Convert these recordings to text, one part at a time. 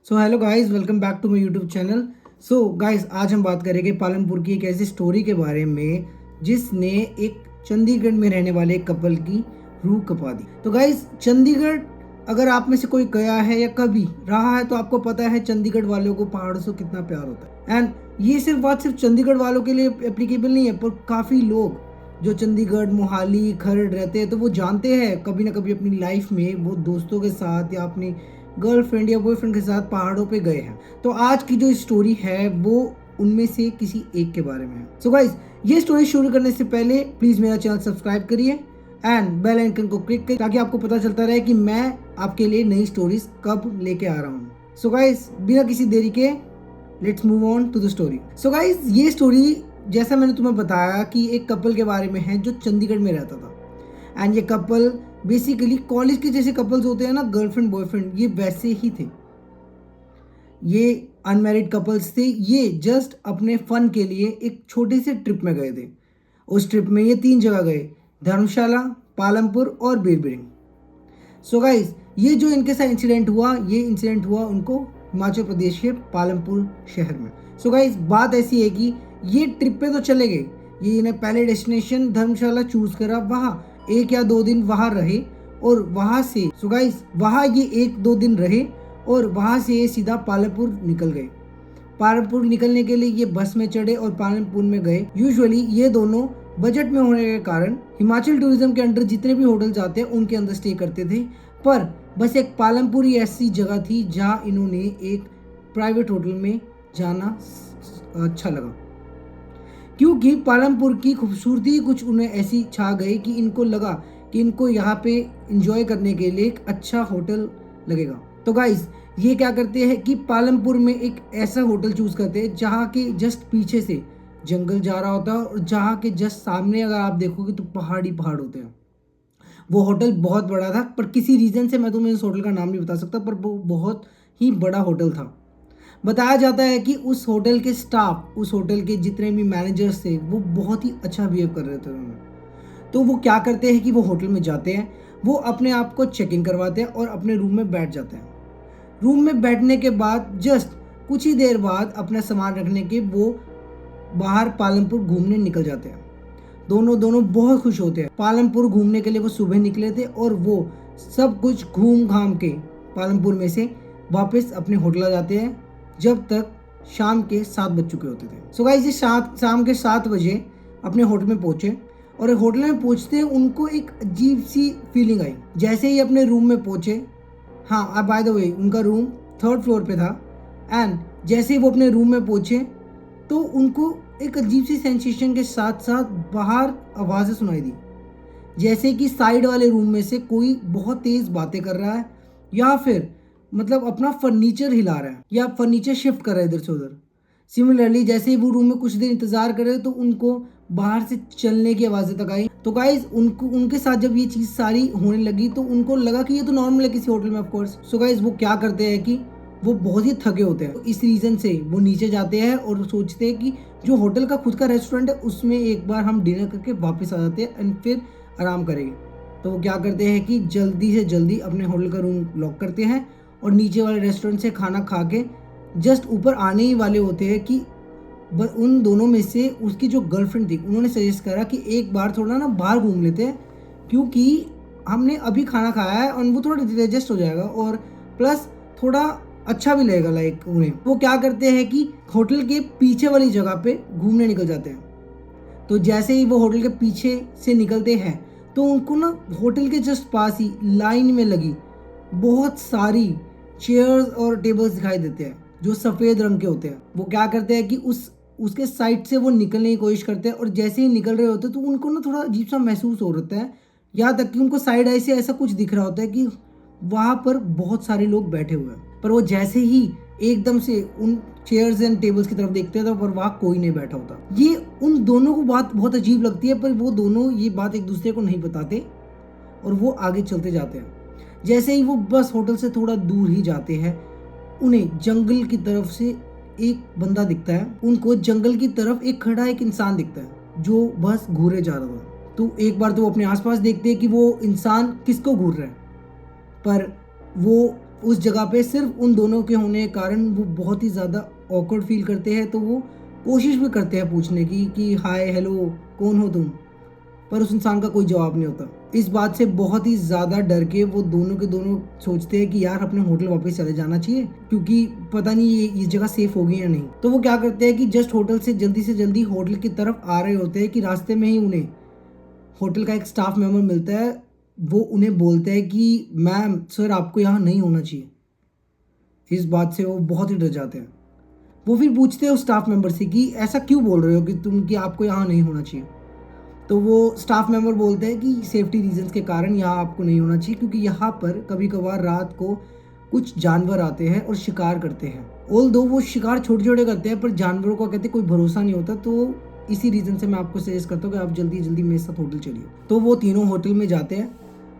So hello guys, welcome back to my YouTube channel. So guys, आज हम बात करेंगे पालमपुर की एक ऐसी स्टोरी के बारे में जिसने एक चंडीगढ़ में रहने वाले कपल की रूह कपा दी। तो गाइस, चंडीगढ़ अगर आप में से कोई गया है या कभी रहा है तो आपको पता है चंडीगढ़ वालों को पहाड़ों से कितना प्यार होता है। एंड ये सिर्फ चंडीगढ़ वालों के लिए एप्लीकेबल नहीं है, पर काफ़ी लोग जो चंडीगढ़, मोहाली, खरड़ रहते हैं तो वो जानते हैं कभी ना कभी अपनी लाइफ में वो दोस्तों के साथ या अपनी गर्लफ्रेंड या बॉयफ्रेंड के साथ पहाड़ों पे गए हैं। तो आज की जो स्टोरी है वो उनमें से किसी एक के बारे में है। सो गाइस, ये स्टोरी शुरू करने से पहले प्लीज मेरा चैनल सब्सक्राइब करिए एंड बेल आइकन को क्लिक करिए ताकि आपको पता चलता रहे कि मैं आपके लिए नई स्टोरीज कब लेके आ रहा हूँ। सो गाइस, बिना किसी देरी के let's move on to the story. So guys, ये स्टोरी जैसा मैंने तुम्हें बताया कि एक कपल के बारे में है जो चंडीगढ़ में रहता था। एंड ये कपल बेसिकली कॉलेज के जैसे कपल्स होते हैं ना, गर्लफ्रेंड बॉयफ्रेंड, ये वैसे ही थे। ये अनमैरिड कपल्स थे। ये जस्ट अपने फन के लिए एक छोटे से ट्रिप में गए थे। उस ट्रिप में ये 3 जगह गए: धर्मशाला, पालमपुर और बीरबिरिंग। सो गाइस, ये जो इनके साथ इंसिडेंट हुआ, ये इंसिडेंट हुआ उनको हिमाचल प्रदेश के पालमपुर शहर में। सो गाइस, बात ऐसी है कि ये ट्रिप पे तो चले गए। ये इन्हें पहले डेस्टिनेशन धर्मशाला चूज करा, वहाँ 1 या 2 दिन वहाँ रहे और वहाँ से सो गाइस वहाँ ये 1-2 दिन रहे और वहाँ से ये सीधा पालमपुर निकल गए। पालमपुर निकलने के लिए ये बस में चढ़े और पालमपुर में गए। यूजुअली ये दोनों बजट में होने के कारण हिमाचल टूरिज्म के अंडर जितने भी होटल जाते हैं उनके अंदर स्टे करते थे, पर बस एक पालमपुर ही ऐसी जगह थी जहाँ इन्होंने एक प्राइवेट होटल में जाना अच्छा लगा, क्योंकि पालमपुर की खूबसूरती कुछ उन्हें ऐसी छा गई कि इनको लगा कि इनको यहाँ पे इंजॉय करने के लिए एक अच्छा होटल लगेगा। तो गाइस, ये क्या करते हैं कि पालमपुर में एक ऐसा होटल चूज करते हैं जहाँ के जस्ट पीछे से जंगल जा रहा होता है और जहाँ के जस्ट सामने अगर आप देखोगे तो पहाड़ ही पहाड़ होते हैं। वो होटल बहुत बड़ा था, पर किसी रीज़न से मैं तुम्हें इस होटल का नाम नहीं बता सकता, पर वो बहुत ही बड़ा होटल था। बताया जाता है कि उस होटल के स्टाफ, उस होटल के जितने भी मैनेजर्स थे, वो बहुत ही अच्छा बिहेव कर रहे थे उन्होंने। तो वो क्या करते हैं कि वो होटल में जाते हैं, वो अपने आप को चेक इन करवाते हैं और अपने रूम में बैठ जाते हैं। रूम में बैठने के बाद जस्ट कुछ ही देर बाद अपना सामान रखने के वो बाहर पालमपुर घूमने निकल जाते हैं। दोनों दोनों बहुत खुश होते हैं। पालमपुर घूमने के लिए वो सुबह निकले थे और वो सब कुछ घूम घाम के पालमपुर में से वापस अपने होटल आ जाते हैं जब तक शाम के 7 बज चुके होते थे। सो गाइस, ये शाम के 7 बजे अपने होटल में पहुंचे और होटल में पहुंचते उनको एक अजीब सी फीलिंग आई। जैसे ही अपने रूम में पहुंचे, हाँ बाय द वे उनका रूम 3rd फ्लोर पे था, एंड जैसे ही वो अपने रूम में पहुंचे तो उनको एक अजीब सी सेंसेशन के साथ साथ बाहर आवाज़ें सुनाई दी, जैसे कि साइड वाले रूम में से कोई बहुत तेज़ बातें कर रहा है या फिर मतलब अपना फर्नीचर हिला रहा है या फर्नीचर शिफ्ट कर रहा है इधर से उधर। सिमिलरली जैसे ही वो रूम में कुछ देर इंतजार कर रहे तो उनको बाहर से चलने की आवाज़ें तक आई। तो गाइज, उनको उनके साथ जब ये चीज़ सारी होने लगी तो उनको लगा कि ये तो नॉर्मल है किसी होटल में, ऑफ कोर्स। सो गाइज, वो क्या करते हैं कि वो बहुत ही थके होते हैं, तो इस रीज़न से वो नीचे जाते हैं और सोचते हैं कि जो होटल का खुद का रेस्टोरेंट है उसमें एक बार हम डिनर करके वापस आ जाते हैं एंड फिर आराम करेंगे। तो वो क्या करते हैं कि जल्दी से जल्दी अपने होटल का रूम लॉक करते हैं और नीचे वाले रेस्टोरेंट से खाना खा के जस्ट ऊपर आने ही वाले होते हैं कि उन दोनों में से उसकी जो गर्लफ्रेंड थी उन्होंने सजेस्ट करा कि एक बार थोड़ा ना बाहर घूम लेते हैं, क्योंकि हमने अभी खाना खाया है और वो थोड़ा डाइजेस्ट हो जाएगा और प्लस थोड़ा अच्छा भी लगेगा लाइक उन्हें। वो क्या करते हैं कि होटल के पीछे वाली जगह पे घूमने निकल जाते हैं। तो जैसे ही वो होटल के पीछे से निकलते हैं तो उनको ना होटल के जस्ट पास ही लाइन में लगी बहुत सारी चेयर्स और टेबल्स दिखाई देते हैं जो सफ़ेद रंग के होते हैं। वो क्या करते हैं कि उसके साइड से वो निकलने की कोशिश करते हैं और जैसे ही निकल रहे होते हैं तो उनको ना थोड़ा अजीब सा महसूस हो रहा है, यहाँ तक कि उनको साइड आई से ऐसा कुछ दिख रहा होता है कि वहाँ पर बहुत सारे लोग बैठे हुए हैं। पर वो जैसे ही एकदम से उन चेयर्स एंड टेबल्स की तरफ देखते हैं तो पर वहाँ कोई नहीं बैठा होता। ये उन दोनों को बात बहुत अजीब लगती है, पर वो दोनों ये बात एक दूसरे को नहीं बताते और वो आगे चलते जाते हैं। जैसे ही वो बस होटल से थोड़ा दूर ही जाते हैं, उन्हें जंगल की तरफ से एक बंदा दिखता है। उनको जंगल की तरफ एक खड़ा एक इंसान दिखता है जो बस घूरे जा रहा था। तो एक बार तो वो अपने आसपास देखते हैं कि वो इंसान किसको घूर रहा है, पर वो उस जगह पे सिर्फ उन दोनों के होने के कारण वो बहुत ही ज़्यादा ऑकवर्ड फील करते हैं। तो वो कोशिश भी करते हैं पूछने की कि हाय हेलो कौन हो तुम, पर उस इंसान का कोई जवाब नहीं होता। इस बात से बहुत ही ज़्यादा डर के वो दोनों के दोनों सोचते हैं कि यार अपने होटल वापस चले जाना चाहिए, क्योंकि पता नहीं ये इस जगह सेफ होगी या नहीं। तो वो क्या करते हैं कि जस्ट होटल से जल्दी होटल की तरफ आ रहे होते हैं कि रास्ते में ही उन्हें होटल का एक स्टाफ मेंबर मिलता है। वो उन्हें बोलता है कि मैम सर आपको यहाँ नहीं होना चाहिए। इस बात से वो बहुत ही डर जाते हैं। वो फिर पूछते हैं उस स्टाफ मेंबर से कि ऐसा क्यों बोल रहे हो कि तुम कि आपको यहाँ नहीं होना चाहिए। तो वो स्टाफ मेंबर बोलते हैं कि सेफ्टी रीजंस के कारण यहाँ आपको नहीं होना चाहिए, क्योंकि यहाँ पर कभी कभार रात को कुछ जानवर आते हैं और शिकार करते हैं। ऑल दो वो शिकार छोटे छोटे करते हैं, पर जानवरों का कहते हैं कोई भरोसा नहीं होता। तो इसी रीज़न से मैं आपको सजेस्ट करता हूँ कि आप जल्दी जल्दी मेरे साथ होटल चलिए। तो वो तीनों होटल में जाते हैं,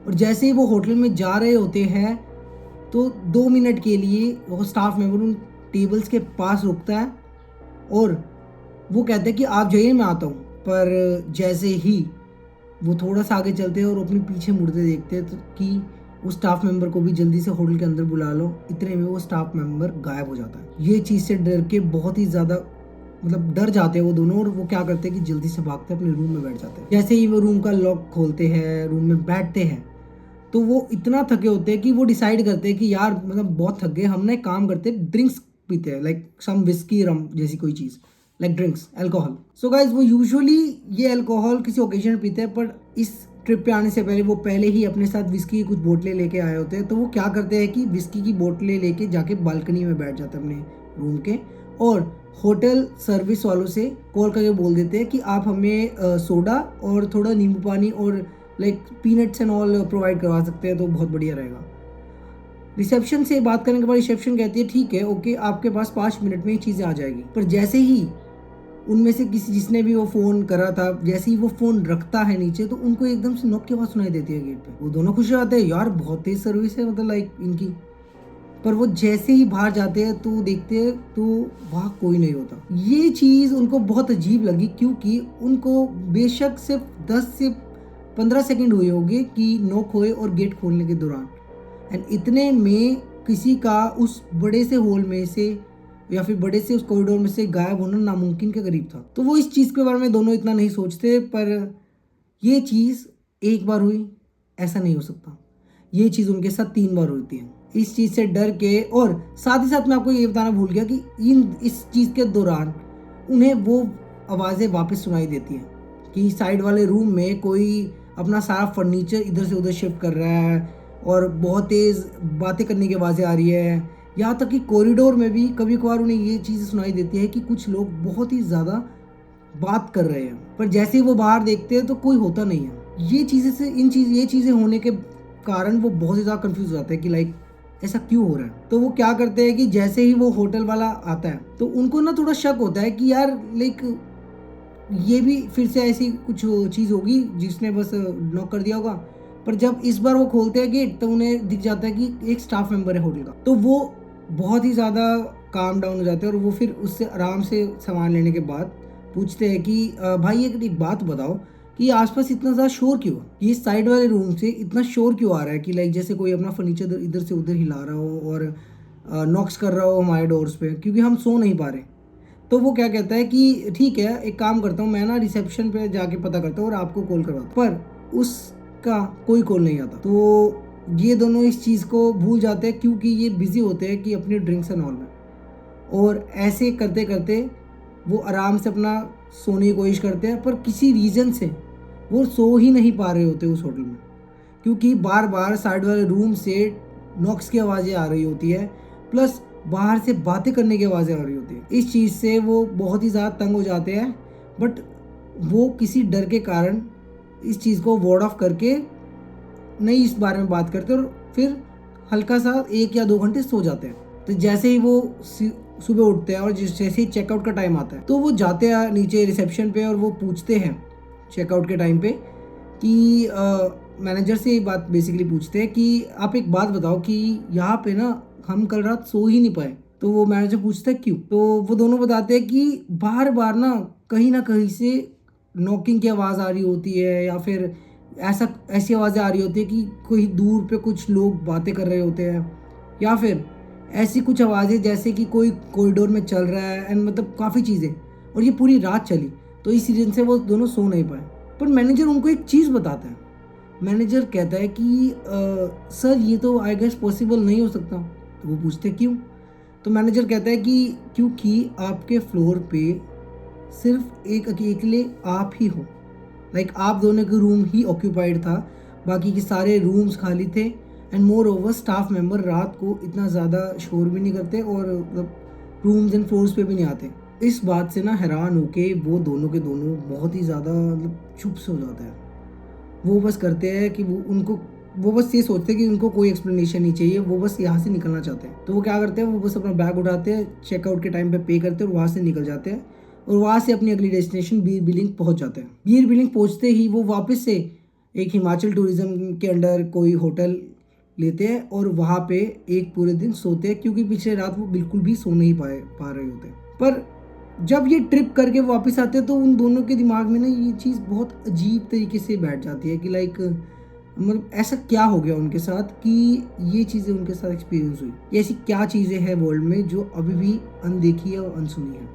और जैसे ही वो होटल में जा रहे होते हैं तो 2 मिनट के लिए वो स्टाफ मेंबर उन टेबल्स के पास रुकता है और वो कहता है कि आप जाइए मैं आता हूँ। पर जैसे ही वो थोड़ा सा आगे चलते हैं और अपने पीछे मुड़ते देखते हैं तो कि उस स्टाफ मेंबर को भी जल्दी से होटल के अंदर बुला लो, इतने में वो स्टाफ मेंबर गायब हो जाता है। ये चीज़ से डर के बहुत ही ज़्यादा मतलब डर जाते हैं वो दोनों, और वो क्या करते हैं कि जल्दी से भागते हैं अपने रूम में बैठ जाते हैं। जैसे ही वो रूम का लॉक खोलते हैं, रूम में बैठते हैं, तो वो इतना थके होते हैं कि वो डिसाइड करते हैं कि यार मतलब बहुत थक गए, हम ना एक काम करते हैं ड्रिंक्स पीते हैं, लाइक सम विस्की रम जैसी कोई चीज़, like drinks alcohol. So guys वो यूजुअली ये अल्कोहल किसी ओकेजन पीते हैं, पर इस ट्रिप पे आने से पहले वो पहले ही अपने साथ विस्की की कुछ बोतलें लेके आए होते हैं। तो वो क्या करते हैं कि विस्की की बोतलें लेके जाके बालकनी में बैठ जाते हैं अपने रूम के, और होटल सर्विस वालों से कॉल करके बोल देते हैं कि आप हमें सोडा और थोड़ा नींबू पानी और like peanuts and all provide करवा सकते हैं तो बहुत बढ़िया रहेगा। रिसेप्शन से बात करने के बाद रिसेप्शन कहती है ठीक है ओके, आपके पास 5 मिनट में ये चीज़ें आ जाएगी। पर जैसे ही उनमें से किसी जिसने भी वो फ़ोन करा था, जैसे ही वो फ़ोन रखता है नीचे, तो उनको एकदम से नॉक की आवाज़ सुनाई देती है गेट पे। वो दोनों खुश हो जाते हैं, यार बहुत तेज़ सर्विस है मतलब लाइक इनकी। पर वो जैसे ही बाहर जाते हैं तो देखते हैं तो वहाँ कोई नहीं होता। ये चीज़ उनको बहुत अजीब लगी, क्योंकि उनको बेशक सिर्फ 10 से 15 सेकंड हुए होंगे कि नॉक हुए और गेट खोलने के दौरान, एंड इतने में किसी का उस बड़े से हॉल में से या फिर बड़े से उस कॉरिडोर में से गायब होना नामुमकिन के करीब था। तो वो इस चीज़ के बारे में दोनों इतना नहीं सोचते, पर ये चीज़ एक बार हुई ऐसा नहीं हो सकता, ये चीज़ उनके साथ 3 बार होती है। इस चीज़ से डर के, और साथ ही साथ मैं आपको ये बताना भूल गया कि इस चीज़ के दौरान उन्हें वो आवाज़ें वापस सुनाई देती हैं कि साइड वाले रूम में कोई अपना सारा फर्नीचर इधर से उधर शिफ्ट कर रहा है, और बहुत तेज़ बातें करने की आवाज़ें आ रही है। यहाँ तक कि कॉरिडोर में भी कभी कभार उन्हें ये चीज़ें सुनाई देती है कि कुछ लोग बहुत ही ज़्यादा बात कर रहे हैं, पर जैसे ही वो बाहर देखते हैं तो कोई होता नहीं है। ये चीज़ें होने के कारण वो बहुत ही ज़्यादा कंफ्यूज हो जाते हैं कि लाइक ऐसा क्यों हो रहा है। तो वो क्या करते हैं कि जैसे ही वो होटल वाला आता है तो उनको ना थोड़ा शक होता है कि यार लाइक ये भी फिर से ऐसी कुछ चीज़ होगी जिसने बस नॉक कर दिया होगा। पर जब इस बार वो खोलते हैं गेट तो उन्हें दिख जाता है कि एक स्टाफ मेंबर है होटल का। तो वो बहुत ही ज़्यादा काम डाउन हो जाते हैं, और वो फिर उससे आराम से सामान लेने के बाद पूछते हैं कि भाई एक बात बताओ कि आसपास इतना ज़्यादा शोर क्यों है, ये साइड वाले रूम से इतना शोर क्यों आ रहा है कि लाइक जैसे कोई अपना फर्नीचर इधर से उधर हिला रहा हो और नॉक्स कर रहा हो हमारे डोर्स पे, क्योंकि हम सो नहीं पा रहे। तो वो क्या कहता है कि ठीक है एक काम करता हूँ, मैं ना रिसेप्शन पे जाके पता करता हूँ और आपको कॉल करवाता हूँ। पर उसका कोई कॉल नहीं आता। तो ये दोनों इस चीज़ को भूल जाते हैं, क्योंकि ये बिजी होते हैं कि अपने ड्रिंक्स एंड ऑल में, और ऐसे करते करते वो आराम से अपना सोने की कोशिश करते हैं। पर किसी रीज़न से वो सो ही नहीं पा रहे होते उस होटल में, क्योंकि बार बार साइड वाले रूम से नॉक्स की आवाज़ें आ रही होती है, प्लस बाहर से बातें करने की आवाज़ें आ रही होती है। इस चीज़ से वो बहुत ही ज़्यादा तंग हो जाते हैं, बट वो किसी डर के कारण इस चीज़ को वार्ड ऑफ करके नहीं इस बारे में बात करते, और फिर हल्का सा 1 या 2 घंटे सो जाते हैं। तो जैसे ही वो सुबह उठते हैं और जैसे ही चेकआउट का टाइम आता है तो वो जाते हैं नीचे रिसेप्शन पे, और वो पूछते हैं चेकआउट के टाइम पे कि मैनेजर से ये बात बेसिकली पूछते हैं कि आप एक बात बताओ कि यहाँ पे ना हम कल रात सो ही नहीं पाए। तो वो मैनेजर पूछता है क्यों। तो वो दोनों बताते हैं कि बार बार ना कहीं से नॉकिंग की आवाज़ आ रही होती है, या फिर ऐसी आवाज़ें आ रही होती है कि कोई दूर पे कुछ लोग बातें कर रहे होते हैं, या फिर ऐसी कुछ आवाज़ें जैसे कि कोई कॉरिडोर में चल रहा है एंड मतलब काफ़ी चीज़ें, और ये पूरी रात चली। तो इस रीज़न से वो दोनों सो नहीं पाए। पर मैनेजर उनको एक चीज़ बताता है। मैनेजर कहता है कि सर ये तो आई गेस पॉसिबल नहीं हो सकता। तो वो पूछते क्यों? तो मैनेजर कहता है कि क्योंकि आपके फ्लोर पे सिर्फ एक अकेले आप ही हो। लाइक आप दोनों का रूम ही ऑक्यूपाइड था, बाकी के सारे रूम्स खाली थे। And more over staff member रात को इतना ज़्यादा शोर भी नहीं करते और मतलब रूम्स एंड फ्लोर्स पे भी नहीं आते। इस बात से ना हैरान होके वो दोनों के दोनों बहुत ही ज़्यादा मतलब चुप से हो जाते हैं। वो बस करते हैं कि वो बस ये सोचते हैं कि उनको कोई एक्सप्लेनेशन नहीं चाहिए, वो बस यहाँ से निकलना चाहते हैं। तो वो क्या करते हैं, वो बस अपना बैग उठाते हैं, चेकआउट के टाइम पे पे करते हैं और वहाँ से निकल जाते हैं और वहाँ से अपनी अगली डेस्टिनेशन बीर बिलिंग पहुँच जाते हैं। बीर बिलिंग पहुँचते ही वो वापस से एक हिमाचल टूरिज्म के अंडर कोई होटल लेते हैं और वहाँ पे एक पूरे दिन सोते हैं, क्योंकि पिछले रात वो बिल्कुल भी सो नहीं पा रहे होते। पर जब ये ट्रिप करके वापस आते हैं तो उन दोनों के दिमाग में ना ये चीज़ बहुत अजीब तरीके से बैठ जाती है कि लाइक मतलब ऐसा क्या हो गया उनके साथ कि ये चीज़ें उनके साथ एक्सपीरियंस हुई। ये ऐसी क्या चीज़ें हैं वर्ल्ड में जो अभी भी अनदेखी है और अनसुनी है।